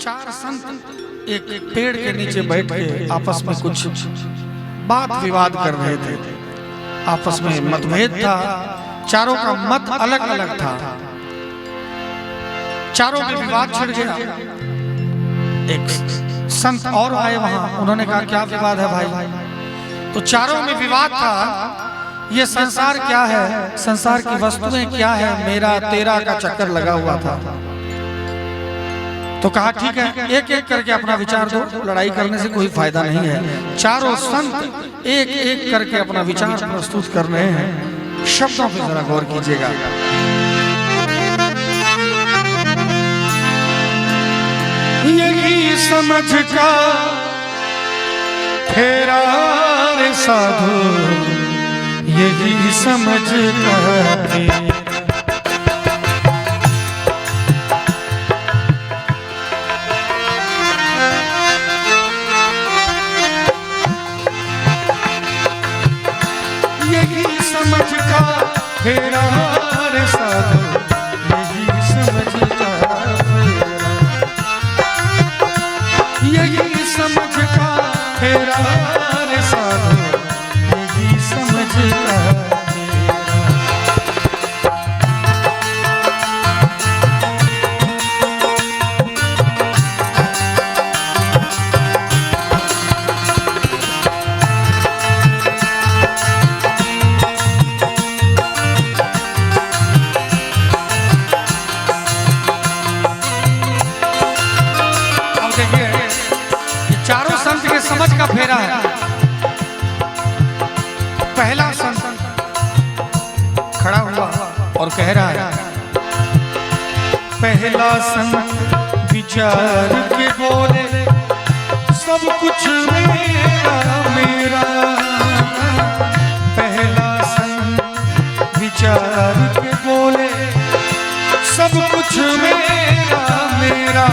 चार संत एक पेड़ के नीचे बैठ के आपस में कुछ बात विवाद कर रहे थे। आपस में मतभेद था, चारों का मत अलग अलग था, चारों में विवाद छिड़ गया। एक संत और आए वहां, उन्होंने कहा क्या विवाद है भाई? तो चारों में विवाद था, ये संसार क्या है, संसार की वस्तुएं क्या है, मेरा तेरा का चक्कर लगा हुआ था। तो कहा ठीक है, एक एक करके अपना विचार दो, लड़ाई करने से कोई फायदा नहीं है। चारों संत एक एक करके अपना विचार प्रस्तुत कर रहे हैं। शब्दों पे जरा गौर कीजिएगा। यही समझ का फेरा रे साधु, यही समझ का फेरा रे साधु, यही समझ का फेरा, यही समझ का फेरा रे साधु, यही समझ का समझ का फेरा है। पहला संत खड़ा हुआ और कह रहा है, पहला संत विचार के बोले, सब कुछ मेरा मेरा। पहला संत विचार के बोले, सब कुछ मेरा मेरा।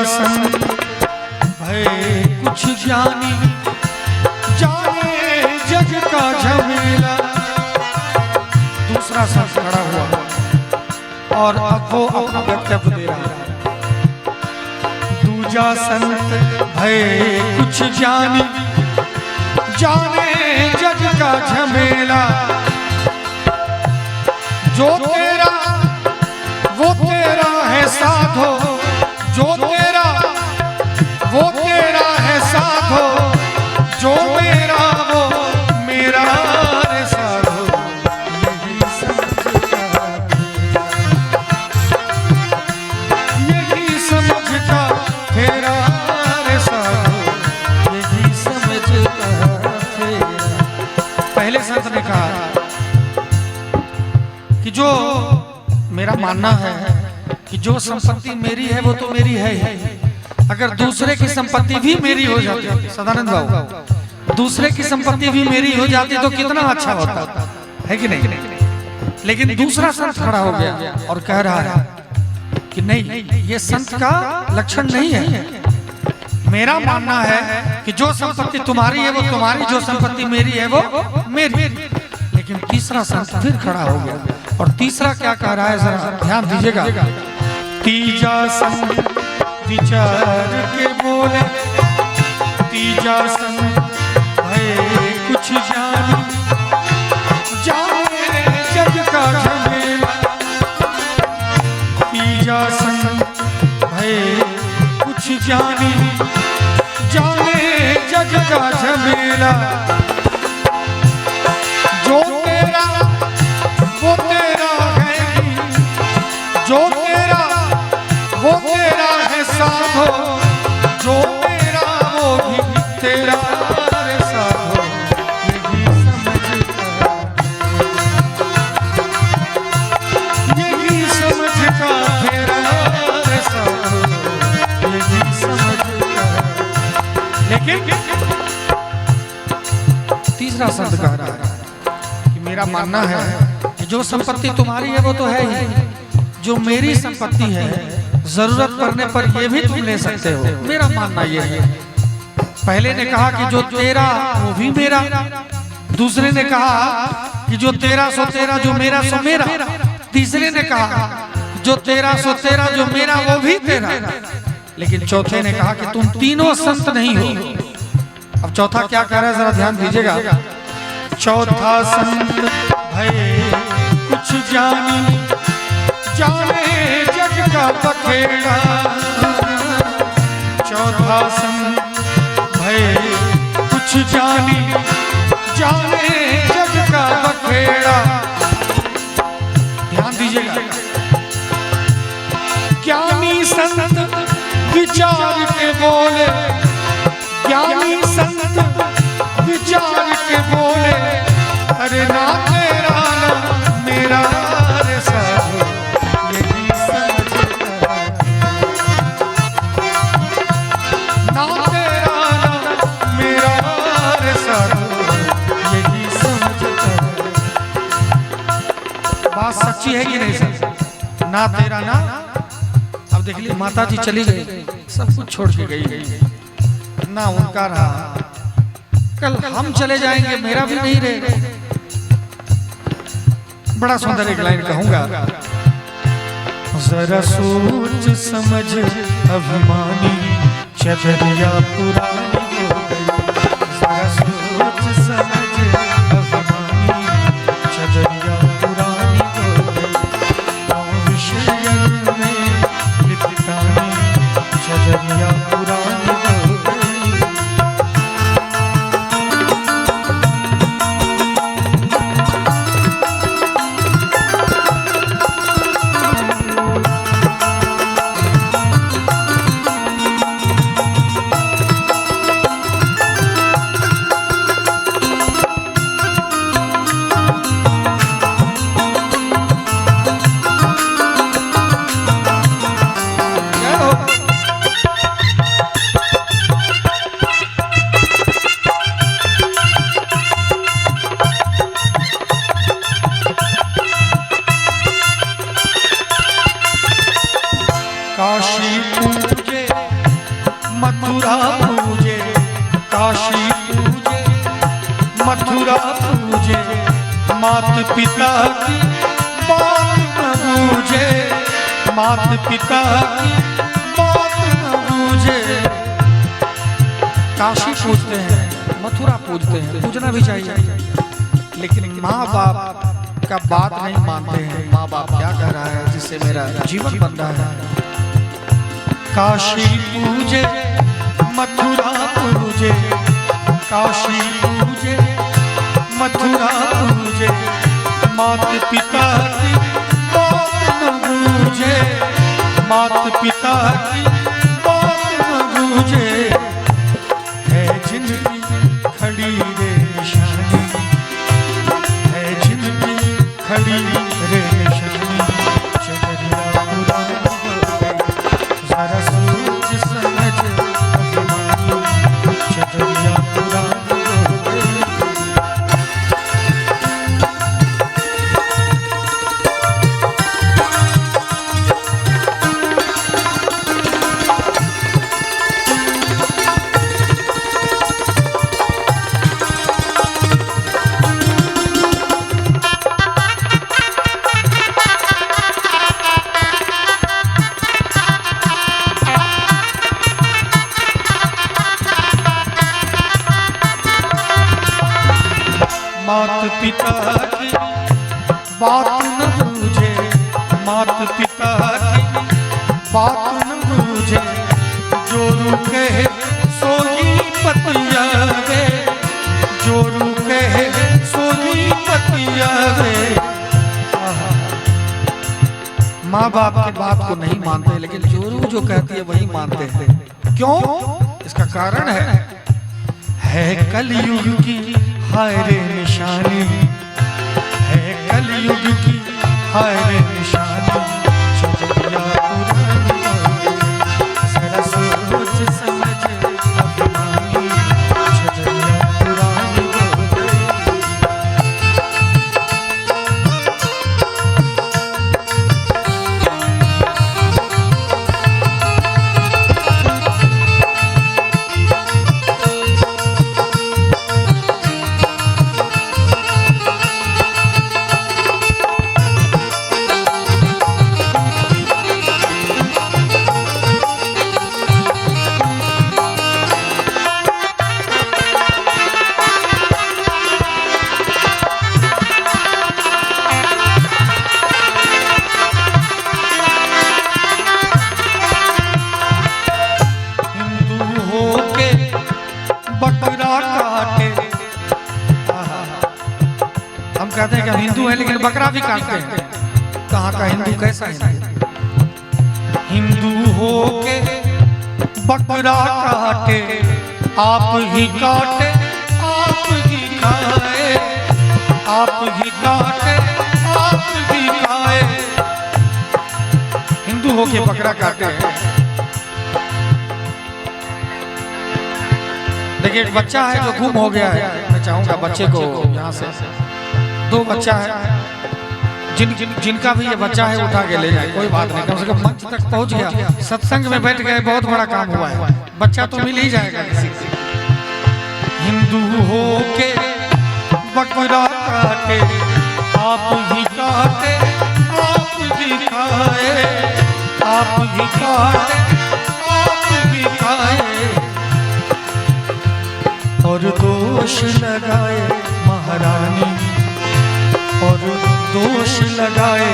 संत भय कुछ ज्ञानी, जाने जग का झमेला। दूसरा संत खड़ा हुआ और वो अपना वक्तव्य दे रहा है। दूजा संत भय कुछ ज्ञानी, जाने जग का झमेला। जो तेरा वो तेरा है साधो, जो तेरा वो तेरा है साधो, जो मेरा वो मेरा रे साधो, यही समझ का यही समझ का फेरा रे साधो, यही समझ का फेरा। पहले संत ने कहा कि जो मेरा मानना है कि जो संपत्ति मेरी है वो तो मेरी है ही। अगर दूसरे की संपत्ति भी मेरी हो जाती, सदानंद बाबू, दूसरे की संपत्ति भी मेरी हो जाती तो कितना अच्छा होता है कि नहीं? लेकिन दूसरा संत खड़ा हो गया और कह रहा है कि नहीं, ये संत का लक्षण नहीं है। मेरा मानना है कि जो संपत्ति तुम्हारी है वो तुम्हारी, जो संपत्ति मेरी है वो मेरी। लेकिन तीसरा संत फिर खड़ा हो गया और तीसरा क्या कह रहा है, जरा ध्यान दीजिएगा। तीजा संत विचार के बोले, तीजा संत भय कुछ जानी, जाने जग का झमेला। तीजा संग भय कुछ जानी जाने जग का झमेला। जो तेरा वो तेरा है, जो तेरा वो तेरा है साधो, जो तेरा वो भी तेरा है साधो। यही समझ का फेरा है साधो, यही समझ का। लेकिन तीसरा संत कह रहा है कि मेरा मानना है कि जो संपत्ति तुम्हारी है वो तो है ही, जो मेरी संपत्ति है जरूरत पड़ने पर ये भी तुम ले सकते हो। मेरा मानना ये है। पहले ने कहा कि जो तेरा वो भी मेरा, दूसरे ने कहा कि जो तेरा सो तेरा, जो मेरा सो मेरा, तीसरे ने कहा जो तेरा सो तेरा, जो मेरा वो भी तेरा। लेकिन चौथे ने कहा कि तुम तीनों संत नहीं हो। अब चौथा क्या कह रहा है जरा ध्यान दीजिएगा। चौथा संत भय कुछ जानी जाने जग का बखेड़ा। चौथा संत भय कुछ जानी जाने जग का बखेड़ा। ध्यान दीजिएगा। ज्ञानी संत विचार के बोले, ज्ञानी संत विचार के बोले, अरे ना तेरा ना मेरा रे साधो, यही समझ ना तेरा ना मेरा रे साधो, यही समझ। बात सच्ची है कि नहीं सर? ना तेरा ना। अब देख लीजिए माता जी चली गई, सब कुछ छोड़ के गई, ना उनका रहा, कल हम चले जाएंगे मेरा भी नहीं रहेगा। बड़ा सुंदर एक लाइन कहूंगा। जरा सोच समझ अभिमानी चदरिया पुरानी हो गई। जरा सोच समझ अभिमानी चदरिया पुरानी हो गई। विषय में लिपटानी चदरिया पुरानी हो गई। काशी पूजे मथुरा पूजे, काशी पूजे मथुरा पूजे, मात पिता की बात न बूझे, मात पिता की बात न बूझे। काशी पूजते हैं, मथुरा पूजते हैं, पूजना भी चाहिए, लेकिन माँ बाप का बात नहीं मानते हैं। माँ बाप क्या कह रहा है जिससे मेरा जीवन बन रहा है। काशी पूजे मथुरा पूजे, काशी पूजे मथुरा पूजे, मात पिता की बात न बूझे, मात पिता की बात न बूझे। है जिनकी खड़ी रे निशानी, है जिनकी खड़ी रे निशानी, चदरिया पुरानी हो गई। जरा सोच समझ अभिमानी चदरिया पुरानी हो गई। मात पिता की बात न बूझे, मात पिता की बात न बूझे जो रुके सोई पतिया वे, जो रुके सोई पतिया वे। माँ बाप की बात को नहीं मानते, लेकिन जोरू जो कहती है वही मानते हैं। क्यों? इसका कारण है कलयुग की हाय रे निशानी, है कलयुग की हाय रे निशानी। छजरिया पुरानी जरा सोच समझ अभिमानी, छजरिया पुरानी कहते हैं कि हिंदू है लेकिन बकरा भी काटते हैं। कहाँ का हिंदू, कैसा हिंदू? हिंदू हो के बकरा काटे, आप ही काटे आप ही खाए, आप ही काटे आप ही खाए। हिंदू हो के बकरा काटे। देखिए एक बच्चा है जो गुम हो गया है, मैं चाहूंगा बच्चे को यहाँ से, दो बच्चा है जिनका भी ये बच्चा है उठा के ले जाए, कोई बात नहीं, कम से कम मंच तक पहुंच गया, सत्संग में बैठ गए, बहुत बड़ा काम हुआ है, बच्चा तो मिल ही जाएगा किसी से। हिंदू हो के बकरा काटे, आप ही काटे आप ही खाए, आप ही काटे आप ही खाए। और दोष लगाए महारानी, और दोष लगाए